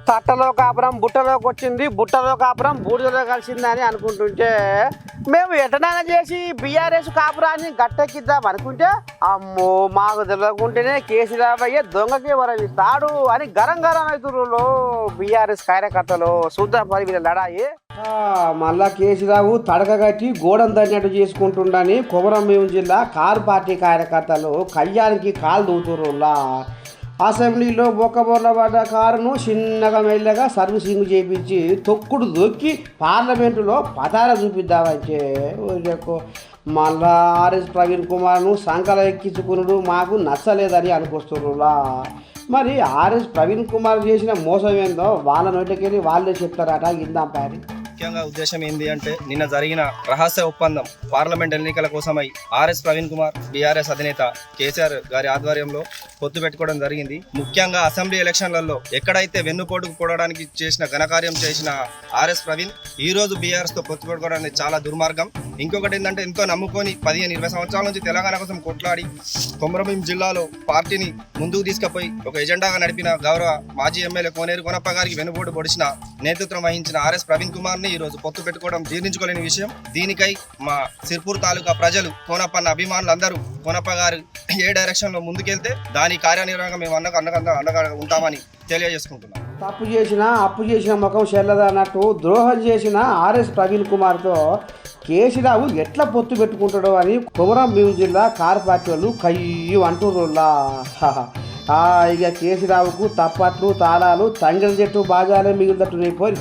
తట్టలో కాపురం బుట్టలోకి వచ్చింది, బుట్టలో కాపురం బూడిదలో కలిసిందని అనుకుంటుంటే మేము ఎటనైనా చేసి బీఆర్ఎస్ కాపురాన్ని గట్టెక్కిద్దాం అనుకుంటే అమ్మో మాకు తెలియకుంటేనే కేసీరావయ్య దొంగకి వరవిస్తాడు అని గరం గరం అవుతున్నారు బీఆర్ఎస్ కార్యకర్తలు. చూద్దాం మరి వీళ్ళ లడాయి. మళ్ళా కేసీరావు తడక కట్టి గోడం తన్నట్టు చేసుకుంటుండని కొమరంభీం జిల్లా కారు పార్టీ కార్యకర్తలు కయ్యానికి కాలు దూతురులా. అసెంబ్లీలో బొక్కబొర్ల పడ్డ కారును చిన్నగా మెల్లగా సర్వీసింగ్ చేయించి తొక్కుడు దొక్కి పార్లమెంటులో పతార చూపిద్దామంటే మళ్ళా ఆర్ఎస్ ప్రవీణ్ కుమార్ను సంకల ఎక్కించుకున్నాడు మాకు నచ్చలేదని అనుకొస్తున్నా. మరి ఆర్ఎస్ ప్రవీణ్ కుమార్ చేసిన మోసం ఏందో వాళ్ళ నోటికెళ్ళి వాళ్ళే చెప్తారట. ఇందాం పారి ముఖ్యంగా ఉద్దేశం ఏంటి అంటే నిన్న జరిగిన రహస్య ఒప్పందం పార్లమెంట్ ఎన్నికల కోసమై ఆర్ఎస్ ప్రవీణ్ కుమార్ బీఆర్ఎస్ అధినేత కేసీఆర్ గారి ఆధ్వర్యంలో పొత్తు పెట్టుకోవడం జరిగింది. ముఖ్యంగా అసెంబ్లీ ఎలక్షన్లలో ఎక్కడైతే వెన్నుపోటుకు పోవడానికి చేసిన ఘనకార్యం చేసిన ఆర్ఎస్ ప్రవీణ్ ఈ రోజు బీఆర్ఎస్ తో పొత్తు పెట్టుకోవడానికి చాలా దుర్మార్గం. ఇంకొకటి ఏంటంటే ఎంతో నమ్ముకొని 15-20 సంవత్సరాల నుంచి తెలంగాణ కోసం కొట్లాడి కొమరంభీం జిల్లాలో పార్టీని ముందుకు తీసుకుపోయి ఒక ఎజెండాగా నడిపిన గౌరవ మాజీ ఎమ్మెల్యే కోనేరు కొనప్ప గారికి వెన్నుపోటు పొడిచిన నేతృత్వం వహించిన ఆర్ఎస్ ప్రవీణ్ కుమార్ ఈ రోజు పొత్తు పెట్టుకోవడం జీర్ణించుకోలేని విషయం. దీనికై మా సిర్పూర్ తాలూకా ప్రజలు కోనప్పన్న అభిమానులు అందరూ కోనప్ప గారు ఏ డైరెక్షన్ లో ముందుకెళ్తే దాని కార్యనిర్వహణగా మేము అండగా ఉంటామని తెలియజేసుకుంటున్నాం. తప్పు చేసినా అప్పు చేసిన ముఖం చెల్లదన్నట్టు ద్రోహం చేసిన ఆర్ఎస్ ప్రవీణ్ కుమార్తో కేసీరావు ఎట్లా పొత్తు పెట్టుకుంటాడో అని కొమరంభీం జిల్లా కారు పార్టీ వాళ్ళు కయ్యి అంటుర్రులా. ఇక కేసీరావుకు తప్పట్లు తాళాలు తంగిన చెట్టు బాజాలే మిగిలినట్టు పోయి